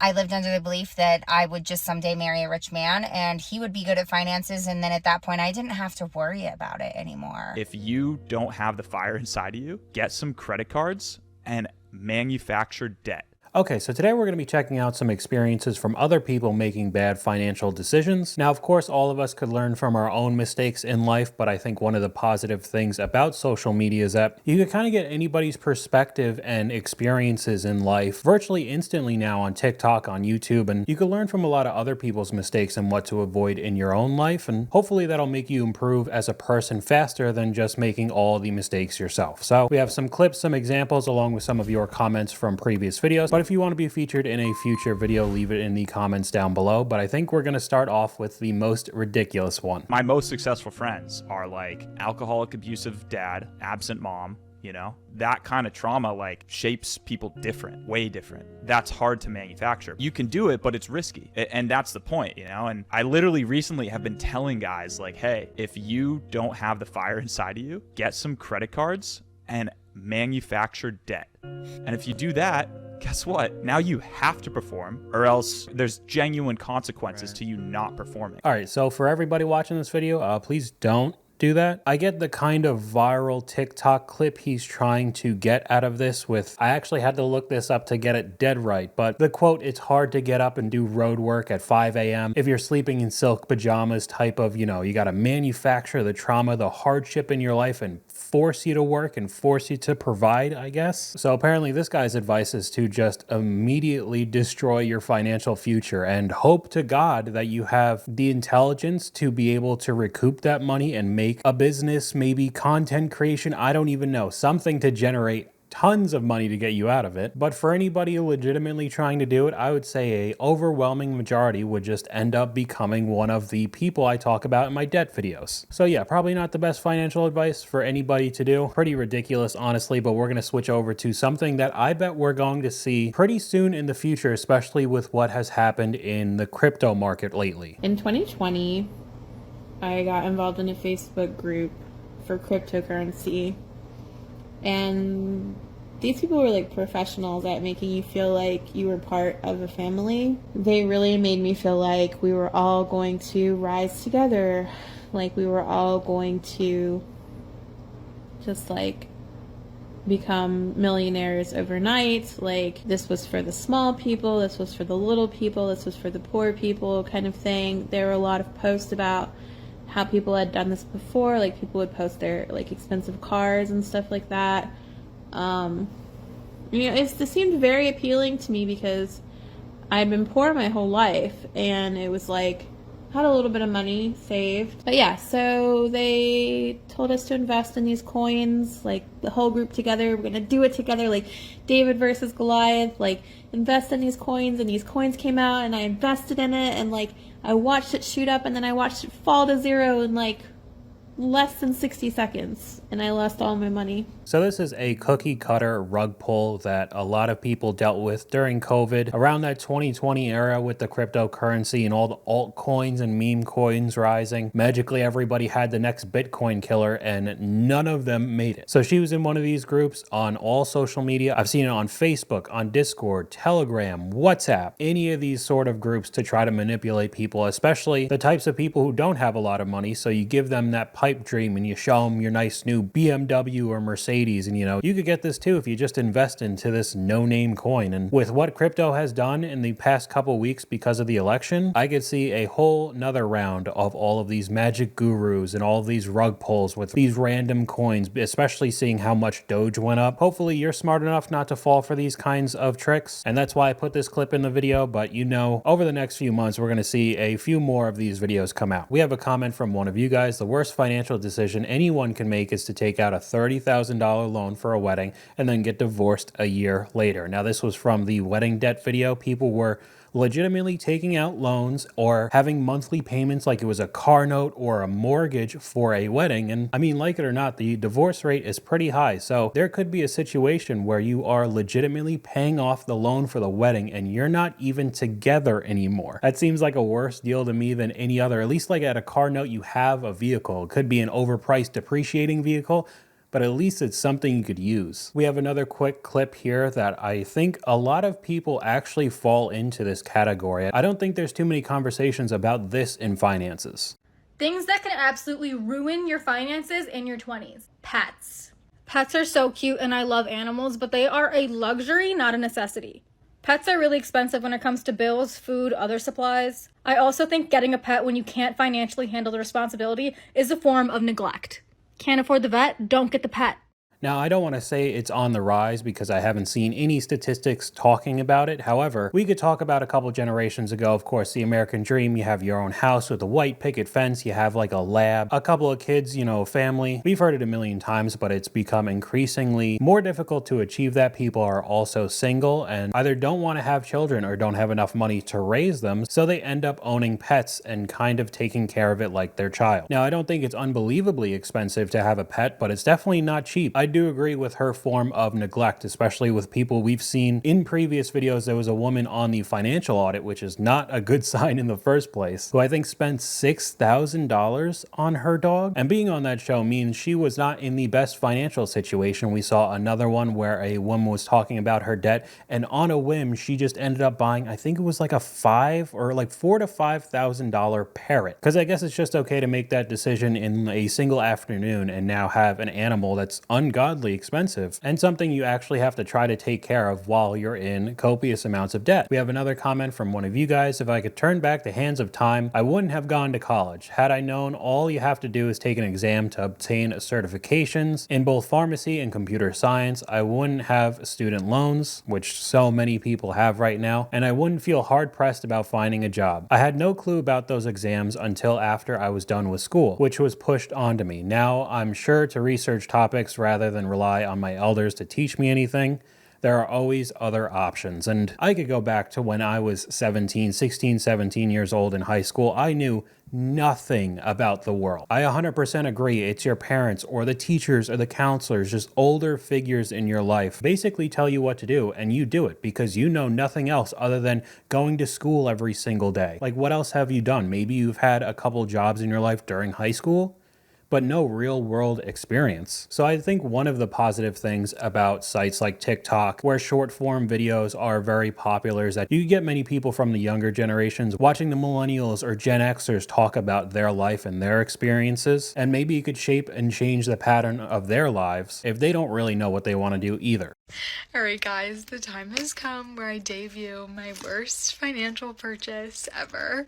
I lived under the belief that I would just someday marry a rich man and he would be good at finances. And then at that point, I didn't have to worry about it anymore. If you don't have the fire inside of you, get some credit cards and manufacture debt. Okay, so today we're going to be checking out some experiences from other people making bad financial decisions. Now, of course, all of us could learn from our own mistakes in life, but I think one of the positive things about social media is that you can kind of get anybody's perspective and experiences in life virtually instantly now on TikTok, on YouTube, and you can learn from a lot of other people's mistakes and what to avoid in your own life, and hopefully that'll make you improve as a person faster than just making all the mistakes yourself. So we have some clips, some examples, along with some of your comments from previous videos. But if you want to be featured in a future video, leave it in the comments down below. But I think we're going to start off with the most ridiculous one. My most successful friends are like alcoholic, abusive dad, absent mom. You know, that kind of trauma like shapes people different, way different. That's hard to manufacture. You can do it, but it's risky. And that's the point, you know? And I literally recently have been telling guys like, hey, if you don't have the fire inside of you, get some credit cards and manufacture debt. And if you do that, guess what? Now you have to perform, or else there's genuine consequences to you not performing. All right, so for everybody watching this video, please don't do that. I get the kind of viral TikTok clip he's trying to get out of this with, I actually had to look this up to get it dead right, but the quote, "It's hard to get up and do road work at 5 a.m. if you're sleeping in silk pajamas," type of, you know, you got to manufacture the trauma, the hardship in your life and force you to work and force you to provide, I guess. So apparently this guy's advice is to just immediately destroy your financial future and hope to God that you have the intelligence to be able to recoup that money and make a business, maybe content creation, I don't even know, something to generate tons of money to get you out of it. But for anybody legitimately trying to do it, I would say a overwhelming majority would just end up becoming one of the people I talk about in my debt videos. So yeah, probably not the best financial advice for anybody to do. Pretty ridiculous, honestly, but we're going to switch over to something that I bet we're going to see pretty soon in the future, especially with what has happened in the crypto market lately. In 2020, I got involved in a Facebook group for cryptocurrency, and these people were like professionals at making you feel like you were part of a family. They really made me feel like we were all going to rise together, like we were all going to just like become millionaires overnight. Like this was for the small people, this was for the little people, this was for the poor people kind of thing. There were a lot of posts about how people had done this before, like people would post their like expensive cars and stuff like that. You know, it seemed very appealing to me because I'd been poor my whole life, and it was like had a little bit of money saved. But yeah, so they told us to invest in these coins, like the whole group together. We're gonna do it together, like David versus Goliath, like invest in these coins. And these coins came out and I invested in it, and like I watched it shoot up and then I watched it fall to zero in like less than 60 seconds, and I lost all my money. So this is a cookie cutter rug pull that a lot of people dealt with during COVID, around that 2020 era with the cryptocurrency and all the altcoins and meme coins rising. Magically, everybody had the next Bitcoin killer and none of them made it. So she was in one of these groups on all social media. I've seen it on Facebook, on Discord, Telegram, WhatsApp, any of these sort of groups to try to manipulate people, especially the types of people who don't have a lot of money. So you give them that pipe dream and you show them your nice new BMW or Mercedes, and you know, you could get this too if you just invest into this no-name coin. And with what crypto has done in the past couple weeks because of the election, I could see a whole nother round of all of these magic gurus and all of these rug pulls with these random coins, especially seeing how much Doge went up. Hopefully you're smart enough not to fall for these kinds of tricks, and that's why I put this clip in the video. But you know, over the next few months we're going to see a few more of these videos come out. We have a comment from one of you guys: the worst financial decision anyone can make is to take out a $30,000 loan for a wedding and then get divorced a year later. Now, this was from the wedding debt video. People were legitimately taking out loans or having monthly payments like it was a car note or a mortgage for a wedding. And I mean, like it or not, the divorce rate is pretty high. So there could be a situation where you are legitimately paying off the loan for the wedding and you're not even together anymore. That seems like a worse deal to me than any other. At least like at a car note, you have a vehicle. It could be an overpriced depreciating vehicle, but at least it's something you could use. We have another quick clip here that I think a lot of people actually fall into this category. I don't think there's too many conversations about this in finances. Things that can absolutely ruin your finances in your 20s. Pets. Pets are so cute and I love animals, but they are a luxury, not a necessity. Pets are really expensive when it comes to bills, food, other supplies. I also think getting a pet when you can't financially handle the responsibility is a form of neglect. Can't afford the vet? Don't get the pet. Now, I don't want to say it's on the rise because I haven't seen any statistics talking about it. However, we could talk about a couple generations ago, of course, the American dream. You have your own house with a white picket fence. You have like a lab, a couple of kids, a family. We've heard it a million times, but it's become increasingly more difficult to achieve that. People are also single and either don't want to have children or don't have enough money to raise them. So they end up owning pets and kind of taking care of it like their child. Now, I don't think it's unbelievably expensive to have a pet, but it's definitely not cheap. I do agree with her form of neglect, especially with people we've seen in previous videos. There was a woman on the financial audit, which is not a good sign in the first place, who I think spent $6,000 on her dog. And being on that show means she was not in the best financial situation. We saw another one where a woman was talking about her debt, and on a whim, she just ended up buying, I think it was like a $4,000 to $5,000 parrot. Because I guess it's just okay to make that decision in a single afternoon and now have an animal that's ungodly expensive and something you actually have to try to take care of while you're in copious amounts of debt. We have another comment from one of you guys. If I could turn back the hands of time, I wouldn't have gone to college. Had I known all you have to do is take an exam to obtain certifications in both pharmacy and computer science, I wouldn't have student loans, which so many people have right now, and I wouldn't feel hard pressed about finding a job. I had no clue about those exams until after I was done with school, which was pushed onto me. Now I'm sure to research topics rather than rely on my elders to teach me anything. There are always other options. And I could go back to when I was 17 years old in high school. I knew nothing about the world. I 100% agree. It's your parents or the teachers or the counselors, just older figures in your life, basically tell you what to do, and you do it because you know nothing else other than going to school every single day. Like, what else have you done? Maybe you've had a couple jobs in your life during high school, but no real world experience. So I think one of the positive things about sites like TikTok, where short form videos are very popular, is that you get many people from the younger generations watching the millennials or Gen Xers talk about their life and their experiences, and maybe you could shape and change the pattern of their lives if they don't really know what they want to do either. Alright guys, the time has come where I debut my worst financial purchase ever.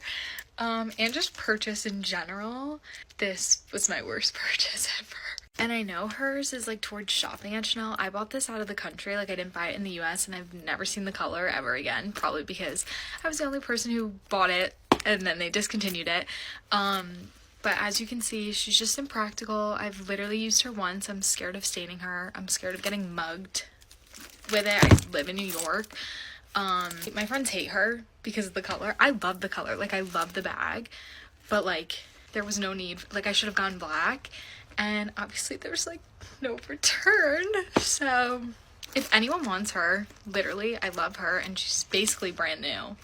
And just purchase in general. This was my worst purchase ever. And I know hers is like towards shopping at Chanel. I bought this out of the country, like I didn't buy it in the US, and I've never seen the color ever again, probably because I was the only person who bought it and then they discontinued it. But as you can see, she's just impractical. I've literally used her once. I'm scared of staining her. I'm scared of getting mugged with it. I live in New York. My friends hate her because of the color. I love the color, like I love the bag, but like there was no need, like I should have gone black, and obviously there's like no return. So if anyone wants her, literally I love her and she's basically brand new,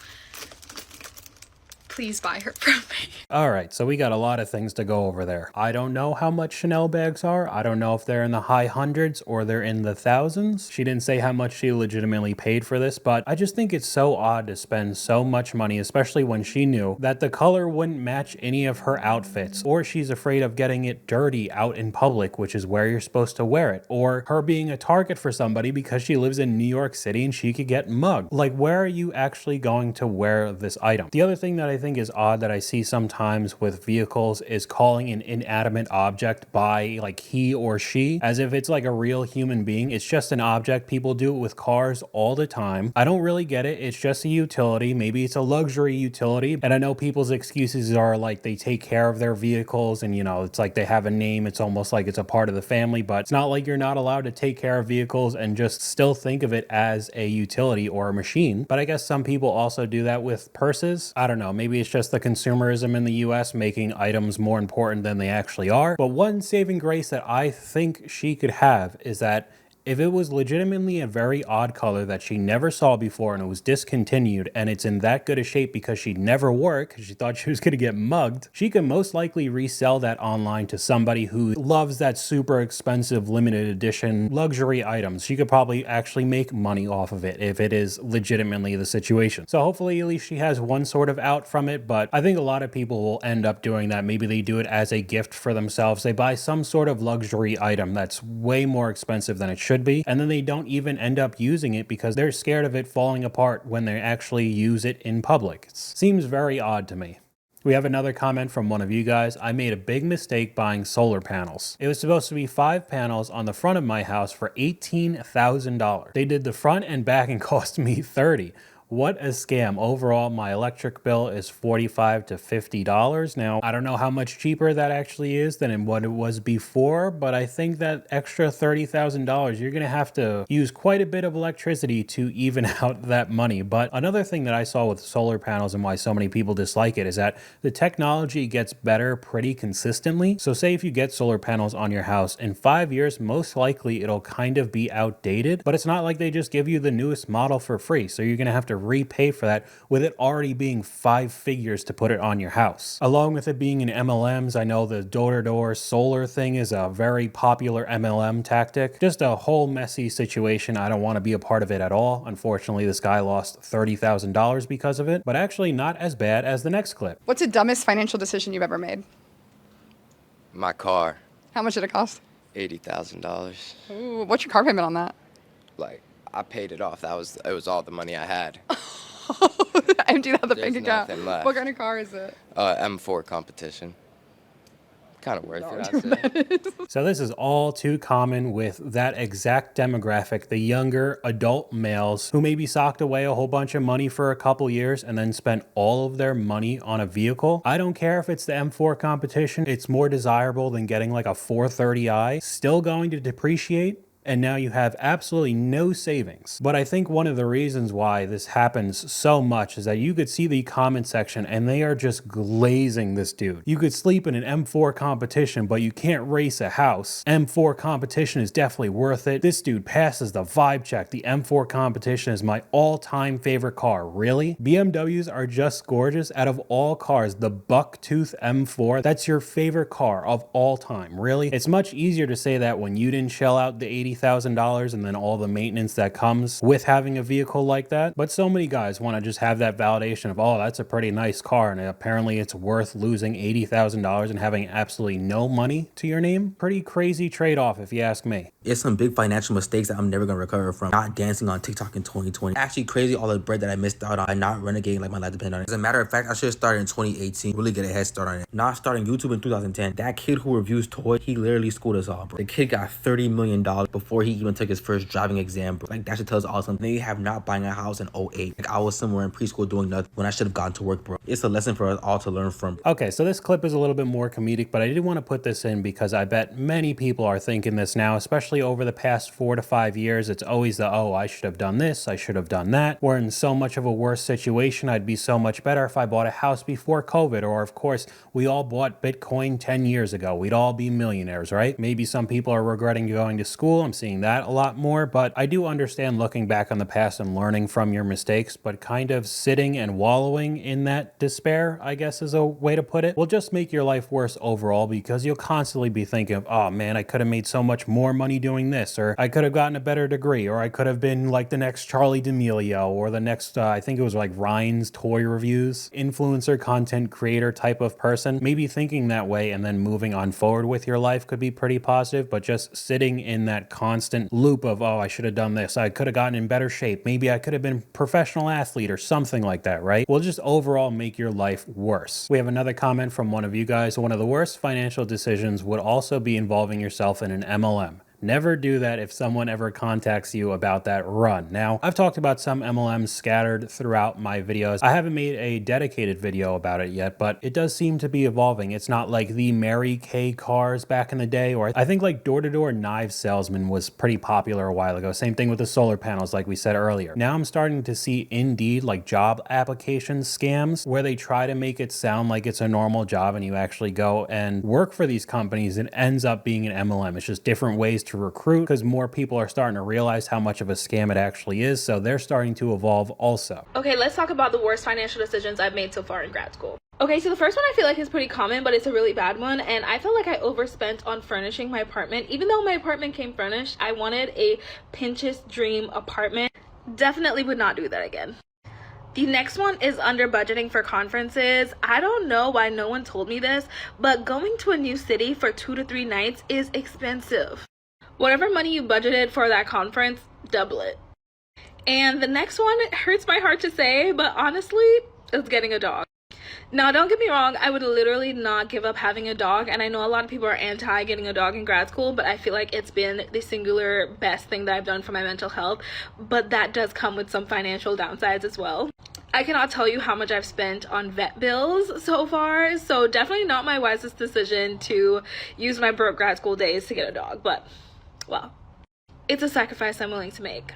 please buy her from me. All right, so we got a lot of things to go over there. I don't know how much Chanel bags are. I don't know if they're in the high hundreds or they're in the thousands. She didn't say how much she legitimately paid for this, but I just think it's so odd to spend so much money, especially when she knew that the color wouldn't match any of her outfits, or she's afraid of getting it dirty out in public, which is where you're supposed to wear it, or her being a target for somebody because she lives in New York City and she could get mugged. Like, where are you actually going to wear this item? The other thing that I think is odd that I see sometimes with vehicles is calling an inanimate object by like he or she, as if it's like a real human being. It's just an object. People do it with cars all the time. I don't really get it. It's just a utility. Maybe it's a luxury utility. And I know people's excuses are like they take care of their vehicles and, it's like they have a name. It's almost like it's a part of the family, but it's not like you're not allowed to take care of vehicles and just still think of it as a utility or a machine. But I guess some people also do that with purses. I don't know. Maybe it's just the consumerism in the US making items more important than they actually are. But one saving grace that I think she could have is that If it was legitimately a very odd color that she never saw before and it was discontinued and it's in that good a shape because she never wore it because she thought she was going to get mugged, she can most likely resell that online to somebody who loves that super expensive limited edition luxury items. She could probably actually make money off of it if it is legitimately the situation. So hopefully at least she has one sort of out from it, but I think a lot of people will end up doing that. Maybe they do it as a gift for themselves. They buy some sort of luxury item that's way more expensive than it should be, and then they don't even end up using it because they're scared of it falling apart when they actually use it in public. It seems very odd to me. We have another comment from one of you guys. I made a big mistake buying solar panels. It was supposed to be 5 panels on the front of my house for $18,000. They did the front and back and cost me $30,000. What a scam. Overall, my electric bill is $45 to $50. Now, I don't know how much cheaper that actually is than what it was before, but I think that extra $30,000, you're going to have to use quite a bit of electricity to even out that money. But another thing that I saw with solar panels and why so many people dislike it is that the technology gets better pretty consistently. So say if you get solar panels on your house, in 5 years, most likely it'll kind of be outdated, but it's not like they just give you the newest model for free. So you're going to have to repay for that with it already being 5 figures to put it on your house. Along with it being in MLMs, I know the door-to-door solar thing is a very popular MLM tactic. Just a whole messy situation. I don't want to be a part of it at all. Unfortunately, this guy lost $30,000 because of it, but actually not as bad as the next clip. What's the dumbest financial decision you've ever made? My car, How much did it cost? $80,000. Ooh, what's your car payment on that? Like, I paid it off. It was all the money I had. Emptied out the There's bank account. nothing left. What kind of car is it? M4 competition. Kind of worth it, I'd say. So this is all too common with that exact demographic, the younger adult males who maybe socked away a whole bunch of money for a couple years and then spent all of their money on a vehicle. I don't care if it's the M4 competition. It's more desirable than getting like a 430i, still going to depreciate. And now you have absolutely no savings. But I think one of the reasons why this happens so much is that you could see the comment section and they are just glazing this dude. You could sleep in an M4 competition, but you can't race a house. M4 competition is definitely worth it. This dude passes the vibe check. The M4 competition is my all-time favorite car. Really? BMWs are just gorgeous. Out of all cars, the Bucktooth M4, that's your favorite car of all time. Really? It's much easier to say that when you didn't shell out the $80,000 and then all the maintenance that comes with having a vehicle like that. But so many guys want to just have that validation of, oh, that's a pretty nice car, and apparently it's worth losing $80,000 and having absolutely no money to your name. Pretty crazy trade-off if you ask me. It's some big financial mistakes that I'm never gonna recover from. Not dancing on TikTok in 2020. Actually crazy all the bread that I missed out on. Not renegading like my life depended on it. As a matter of fact, I should have started in 2018. Really get a head start on it. Not starting YouTube in 2010. That kid who reviews toys, he literally schooled us all, bro. The kid got $30 million before he even took his first driving exam, bro. Like, that should tell us all something. They have not buying a house in 08. Like, I was somewhere in preschool doing nothing when I should have gone to work, bro. It's a lesson for us all to learn from. Okay, so this clip is a little bit more comedic, but I did want to put this in because I bet many people are thinking this now, especially over the past 4 to 5 years. It's always the, oh, I should have done this, I should have done that. We're in so much of a worse situation. I'd be so much better if I bought a house before COVID, or of course, we all bought Bitcoin 10 years ago. We'd all be millionaires, right? Maybe some people are regretting going to school. I'm seeing that a lot more, but I do understand looking back on the past and learning from your mistakes, but kind of sitting and wallowing in that despair, I guess is a way to put it, will just make your life worse overall because you'll constantly be thinking of, oh man, I could have made so much more money doing this, or I could have gotten a better degree, or I could have been like the next Charlie D'Amelio, or the next, I think it was like Ryan's Toy Reviews, influencer content creator type of person. Maybe thinking that way and then moving on forward with your life could be pretty positive, but just sitting in that constant loop of, oh, I should have done this, I could have gotten in better shape, maybe I could have been a professional athlete or something like that, right? Will just overall make your life worse. We have another comment from one of you guys. One of the worst financial decisions would also be involving yourself in an MLM. Never do that. If someone ever contacts you about that, run. Now, I've talked about some MLMs scattered throughout my videos. I haven't made a dedicated video about it yet, but it does seem to be evolving. It's not like the Mary Kay cars back in the day, or I think like door-to-door knife salesman was pretty popular a while ago. Same thing with the solar panels, like we said earlier. Now I'm starting to see Indeed, like job application scams, where they try to make it sound like it's a normal job and you actually go and work for these companies. It ends up being an MLM. It's just different ways to recruit because more people are starting to realize how much of a scam it actually is. So they're starting to evolve also. Okay, let's talk about the worst financial decisions I've made so far in grad school. Okay, so the first one I feel like is pretty common, but it's a really bad one, and I felt like I overspent on furnishing my apartment. Even though my apartment came furnished, I wanted a Pinterest dream apartment. Definitely would not do that again. The next one is under budgeting for conferences. I don't know why no one told me this, but going to a new city for 2 to 3 nights is expensive. Whatever money you budgeted for that conference, double it. And the next one, it hurts my heart to say, but honestly, it's getting a dog. Now, don't get me wrong, I would literally not give up having a dog, and I know a lot of people are anti getting a dog in grad school, but I feel like it's been the singular best thing that I've done for my mental health, but that does come with some financial downsides as well. I cannot tell you how much I've spent on vet bills so far, so definitely not my wisest decision to use my broke grad school days to get a dog, but, well, it's a sacrifice I'm willing to make.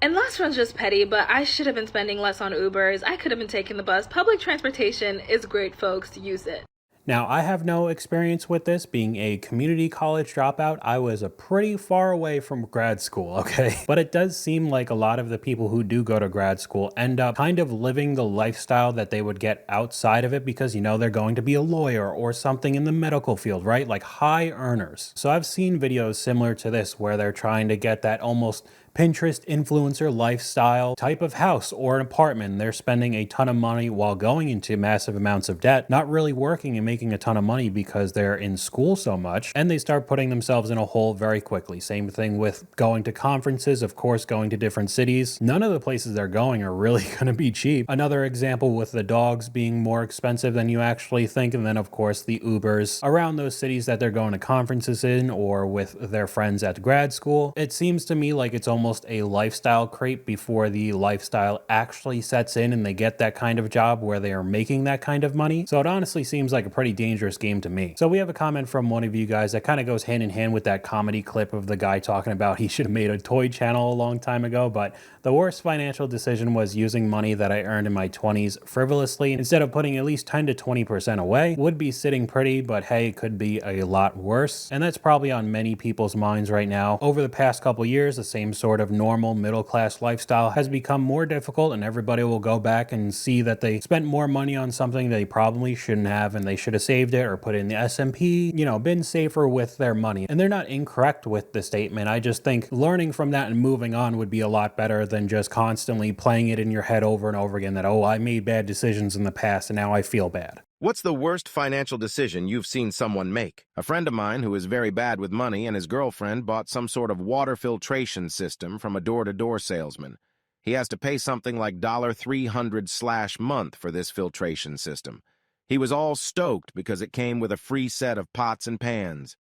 And last one's just petty, but I should have been spending less on Ubers. I could have been taking the bus. Public transportation is great, folks. Use it. Now, I have no experience with this. Being a community college dropout, I was a pretty far away from grad school, okay? But it does seem like a lot of the people who do go to grad school end up kind of living the lifestyle that they would get outside of it because, you know, they're going to be a lawyer or something in the medical field, right? Like high earners. So I've seen videos similar to this where they're trying to get that almost Pinterest influencer lifestyle type of house or an apartment. They're spending a ton of money while going into massive amounts of debt, not really working and making a ton of money because they're in school so much, and they start putting themselves in a hole very quickly. Same thing with going to conferences, of course, going to different cities. None of the places they're going are really going to be cheap. Another example with the dogs being more expensive than you actually think, and then of course the Ubers around those cities that they're going to conferences in or with their friends at grad school. It seems to me like it's almost a lifestyle creep before the lifestyle actually sets in and they get that kind of job where they are making that kind of money. So it honestly seems like a pretty dangerous game to me. So we have a comment from one of you guys that kind of goes hand in hand with that comedy clip of the guy talking about he should have made a toy channel a long time ago, but the worst financial decision was using money that I earned in my 20s frivolously instead of putting at least 10 to 20% away. Would be sitting pretty, but hey, it could be a lot worse. And that's probably on many people's minds right now. Over the past couple years, the same sort of normal middle-class lifestyle has become more difficult, and everybody will go back and see that they spent more money on something they probably shouldn't have, and they should have saved it or put it in the S&P, you know, been safer with their money. And they're not incorrect with the statement. I just think learning from that and moving on would be a lot better than just constantly playing it in your head over and over again that, oh, I made bad decisions in the past and now I feel bad. What's the worst financial decision you've seen someone make? A friend of mine who is very bad with money and his girlfriend bought some sort of water filtration system from a door-to-door salesman. He has to pay something like $300/month for this filtration system. He was all stoked because it came with a free set of pots and pans.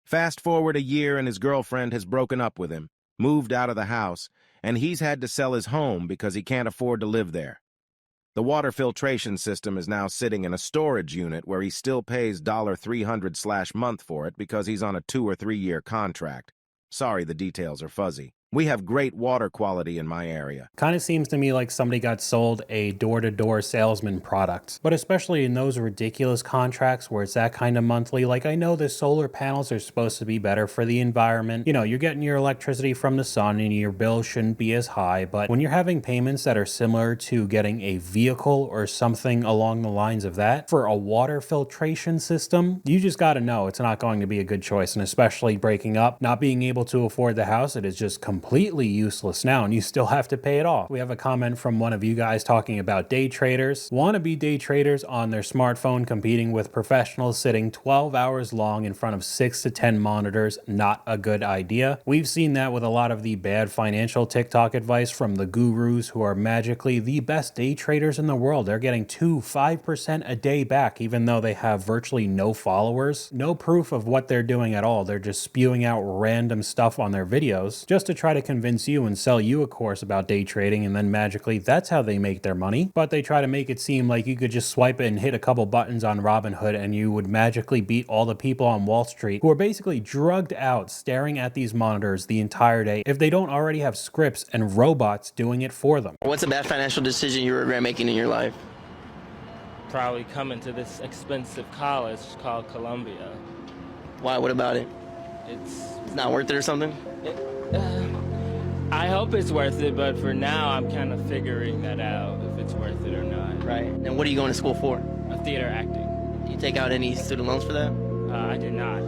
Fast forward a year and his girlfriend has broken up with him, moved out of the house, and he's had to sell his home because he can't afford to live there. The water filtration system is now sitting in a storage unit where he still pays $300/month for it because he's on a 2 or 3 year contract. Sorry, the details are fuzzy. We have great water quality in my area. Kind of seems to me like somebody got sold a door-to-door salesman product, but especially in those ridiculous contracts where it's that kind of monthly. Like, I know the solar panels are supposed to be better for the environment. You know, you're getting your electricity from the sun and your bill shouldn't be as high, but when you're having payments that are similar to getting a vehicle or something along the lines of that for a water filtration system, you just got to know it's not going to be a good choice. And especially breaking up, not being able to afford the house, it is just completely useless now, and you still have to pay it off. We have a comment from one of you guys talking about day traders. Wannabe day traders on their smartphone competing with professionals sitting 12 hours long in front of 6 to 10 monitors. Not a good idea. We've seen that with a lot of the bad financial TikTok advice from the gurus who are magically the best day traders in the world. They're getting 5% a day back, even though they have virtually no followers. No proof of what they're doing at all. They're just spewing out random stuff on their videos just to try to convince you and sell you a course about day trading, and then magically that's how they make their money. But they try to make it seem like you could just swipe it and hit a couple buttons on Robinhood and you would magically beat all the people on Wall Street who are basically drugged out staring at these monitors the entire day if they don't already have scripts and robots doing it for them. What's a bad financial decision you regret making in your life? Probably coming to this expensive college called Columbia. Why? What about it? It's not worth it or something? I hope it's worth it, but for now, I'm kind of figuring that out, if it's worth it or not. Right. And what are you going to school for? Theater acting. Do you take out any student loans for that? I did not.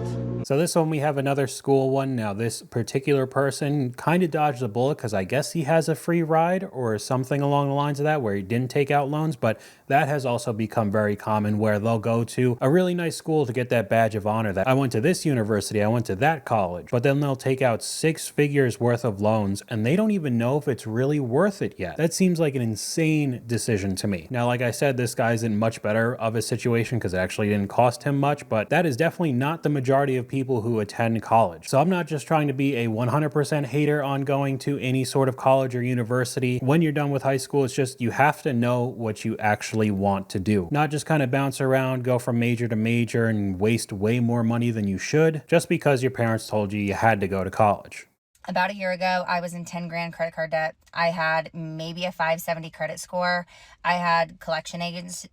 So this one, we have another school one. Now this particular person kind of dodged the bullet because I guess he has a free ride or something along the lines of that where he didn't take out loans, but that has also become very common where they'll go to a really nice school to get that badge of honor that I went to this university, I went to that college, but then they'll take out 6 figures worth of loans and they don't even know if it's really worth it yet. That seems like an insane decision to me. Now, like I said, this guy's in much better of a situation because it actually didn't cost him much, but that is definitely not the majority of people who attend college. So I'm not just trying to be a 100% hater on going to any sort of college or university. When you're done with high school, it's just you have to know what you actually want to do. Not just kind of bounce around, go from major to major and waste way more money than you should just because your parents told you you had to go to college. About a year ago, I was in 10 grand credit card debt. I had maybe a 570 credit score. I had collection agencies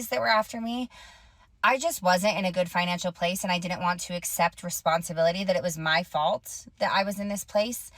that were after me. I just wasn't in a good financial place and I didn't want to accept responsibility that it was my fault that I was in this place.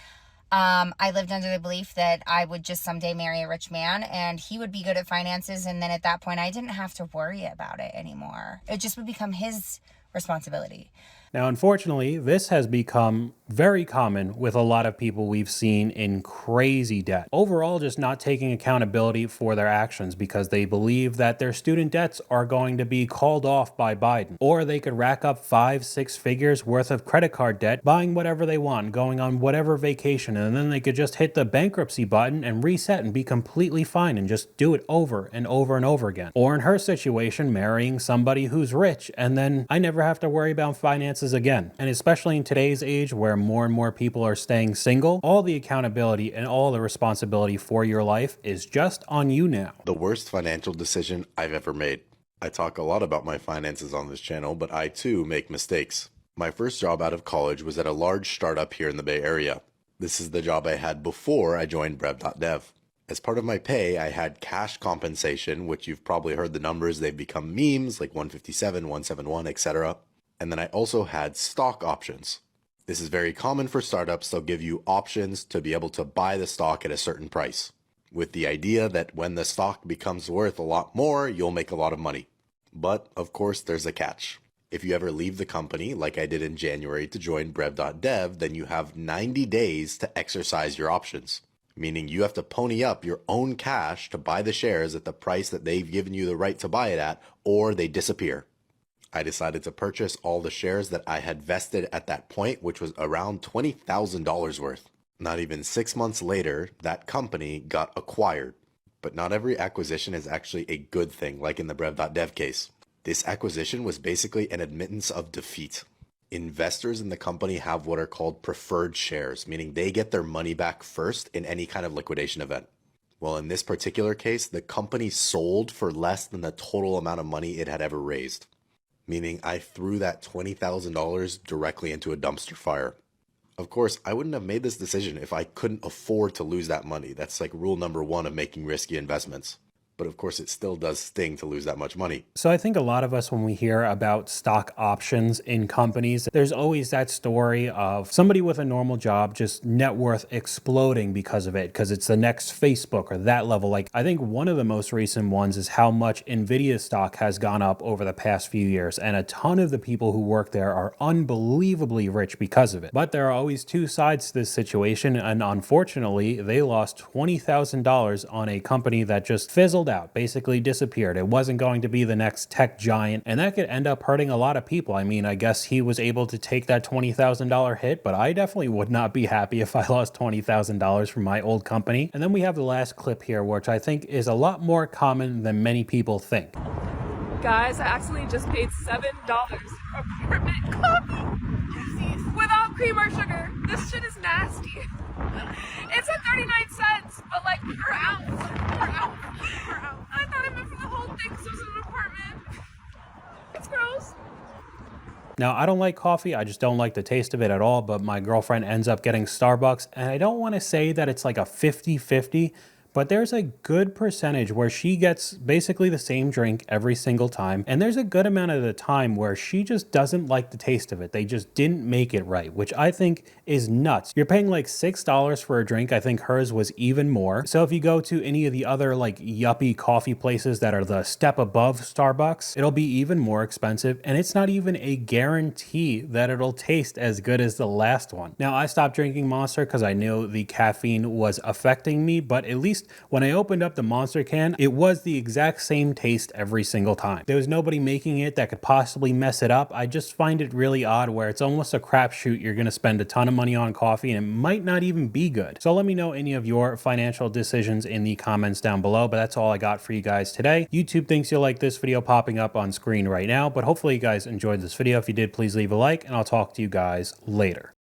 I lived under the belief that I would just someday marry a rich man and he would be good at finances. And then at that point, I didn't have to worry about it anymore. It just would become his responsibility. Now, unfortunately, this has become very common with a lot of people we've seen in crazy debt. Overall, just not taking accountability for their actions because they believe that their student debts are going to be called off by Biden. Or they could rack up 5-6 figures worth of credit card debt, buying whatever they want, going on whatever vacation, and then they could just hit the bankruptcy button and reset and be completely fine and just do it over and over and over again. Or in her situation, marrying somebody who's rich, and then I never have to worry about finances again. And especially in today's age where more and more people are staying single, all the accountability and all the responsibility for your life is just on you now. The worst financial decision I've ever made. I talk a lot about my finances on this channel, but I too make mistakes. My first job out of college was at a large startup here in the Bay Area. This is the job I had before I joined Brev.dev. As part of my pay, I had cash compensation, which you've probably heard the numbers, they've become memes like 157, 171, etc. And then I also had stock options. This is very common for startups. They'll give you options to be able to buy the stock at a certain price, with the idea that when the stock becomes worth a lot more, you'll make a lot of money. But of course, there's a catch. If you ever leave the company, like I did in January to join Brev.dev, then you have 90 days to exercise your options, meaning you have to pony up your own cash to buy the shares at the price that they've given you the right to buy it at, or they disappear. I decided to purchase all the shares that I had vested at that point, which was around $20,000 worth. Not even 6 months later, that company got acquired. But not every acquisition is actually a good thing, like in the Brev.dev case. This acquisition was basically an admittance of defeat. Investors in the company have what are called preferred shares, meaning they get their money back first in any kind of liquidation event. Well, in this particular case, the company sold for less than the total amount of money it had ever raised, meaning I threw that $20,000 directly into a dumpster fire. Of course, I wouldn't have made this decision if I couldn't afford to lose that money. That's like rule number 1 of making risky investments. But of course, it still does sting to lose that much money. So I think a lot of us, when we hear about stock options in companies, there's always that story of somebody with a normal job, just net worth exploding because of it, because it's the next Facebook or that level. Like, I think one of the most recent ones is how much Nvidia stock has gone up over the past few years. And a ton of the people who work there are unbelievably rich because of it. But there are always two sides to this situation. And unfortunately, they lost $20,000 on a company that just fizzled out, basically disappeared. It wasn't going to be the next tech giant, and that could end up hurting a lot of people. I mean, I guess he was able to take that $20,000 hit, but I definitely would not be happy if I lost $20,000 from my old company. And then we have the last clip here, which I think is a lot more common than many people think. Guys, I actually just paid $7 for permit coffee without cream or sugar. This shit is nasty. It's at 39 cents, but like per ounce. I thought I meant for the whole thing because it was an apartment. It's gross. Now, I don't like coffee. I just don't like the taste of it at all, but my girlfriend ends up getting Starbucks, and I don't want to say that it's like a 50-50, but there's a good percentage where she gets basically the same drink every single time. And there's a good amount of the time where she just doesn't like the taste of it. They just didn't make it right, which I think is nuts. You're paying like $6 for a drink. I think hers was even more. So if you go to any of the other like yuppie coffee places that are the step above Starbucks, it'll be even more expensive. And it's not even a guarantee that it'll taste as good as the last one. Now, I stopped drinking Monster because I knew the caffeine was affecting me, but at least when I opened up the Monster can, it was the exact same taste every single time. There was nobody making it that could possibly mess it up. I just find it really odd where it's almost a crapshoot. You're going to spend a ton of money on coffee and it might not even be good. So let me know any of your financial decisions in the comments down below, but that's all I got for you guys today. YouTube thinks you'll like this video popping up on screen right now, but hopefully you guys enjoyed this video. If you did, please leave a like and I'll talk to you guys later.